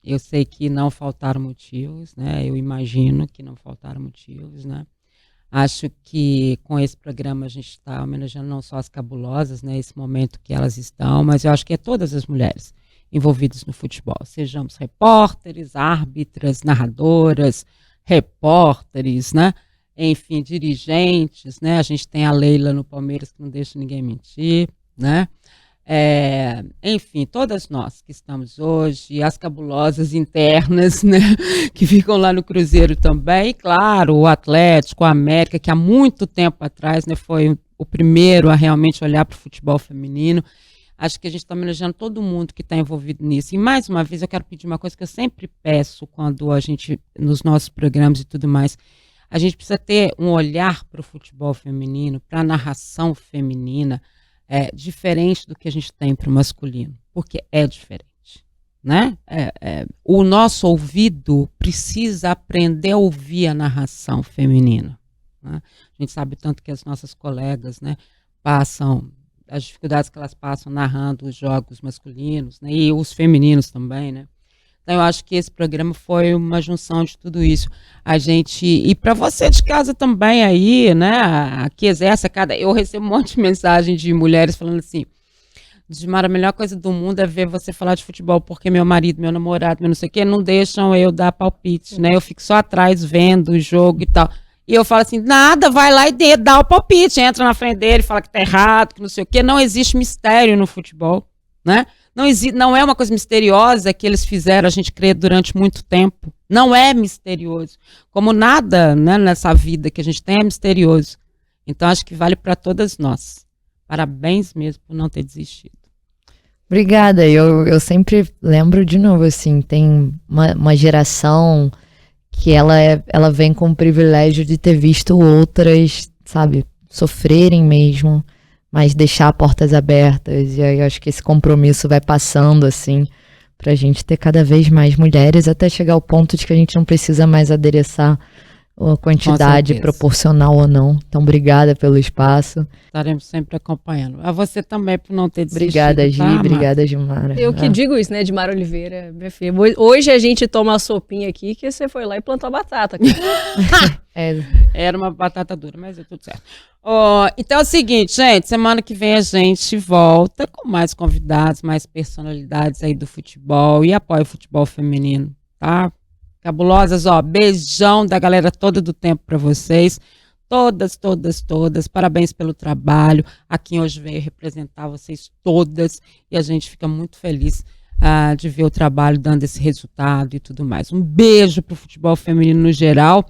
Eu sei que não faltaram motivos, né? Eu imagino que não faltaram motivos, né? Acho que com esse programa a gente está homenageando não só as cabulosas, né? Esse momento que elas estão, mas eu acho que é todas as mulheres envolvidas no futebol. Sejamos repórteres, árbitras, narradoras, repórteres, né? Enfim, dirigentes, né? A gente tem a Leila no Palmeiras, que não deixa ninguém mentir, né? Enfim, todas nós que estamos hoje, as cabulosas internas, né? Que ficam lá no Cruzeiro também, e claro, o Atlético, o América, que há muito tempo atrás, né, foi o primeiro a realmente olhar para o futebol feminino. Acho que a gente está homenageando todo mundo que está envolvido nisso. E mais uma vez eu quero pedir uma coisa que eu sempre peço quando a gente, nos nossos programas e tudo mais, a gente precisa ter um olhar para o futebol feminino, para a narração feminina, diferente do que a gente tem para o masculino, porque é diferente, né? O nosso ouvido precisa aprender a ouvir a narração feminina, né? A gente sabe tanto que as nossas colegas, né, passam, as dificuldades que elas passam narrando os jogos masculinos, né, e os femininos também, né? Então, eu acho que esse programa foi uma junção de tudo isso. A gente, e para você de casa também aí, né, que exerce eu recebo um monte de mensagem de mulheres falando assim, Gilmar, a melhor coisa do mundo é ver você falar de futebol, porque meu marido, meu namorado, meu não sei o quê, não deixam eu dar palpite, né, eu fico só atrás vendo o jogo e tal. E eu falo assim, nada, vai lá e dá o palpite, entra na frente dele, fala que tá errado, que não sei o quê. Não existe mistério no futebol, né? Não é uma coisa misteriosa que eles fizeram a gente crer durante muito tempo. Não é misterioso. Como nada, né, nessa vida que a gente tem é misterioso. Então, acho que vale para todas nós. Parabéns mesmo por não ter desistido. Obrigada. Eu sempre lembro de novo, assim, tem uma geração que ela vem com o privilégio de ter visto outras, sabe, sofrerem mesmo, mas deixar portas abertas, e aí eu acho que esse compromisso vai passando, assim, pra gente ter cada vez mais mulheres, até chegar ao ponto de que a gente não precisa mais adereçar a quantidade proporcional ou não. Então, obrigada pelo espaço. Estaremos sempre acompanhando. A você também por não ter desistido. Obrigada, Gi. Tá, obrigada, Gilmara. Eu que digo isso, né, Edmara Oliveira, minha filha. Hoje a gente toma a sopinha aqui que você foi lá e plantou a batata. Era uma batata dura, mas é tudo certo. Então é o seguinte, gente, semana que vem a gente volta com mais convidados, mais personalidades aí do futebol e apoia o futebol feminino, tá? Cabulosas, beijão da galera toda do Tempo pra vocês. Todas. Parabéns pelo trabalho. A quem hoje veio representar vocês todas. E a gente fica muito feliz de ver o trabalho dando esse resultado e tudo mais. Um beijo pro futebol feminino no geral.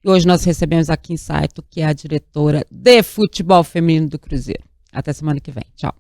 E hoje nós recebemos aqui em Saito, que é a diretora de futebol feminino do Cruzeiro. Até semana que vem. Tchau.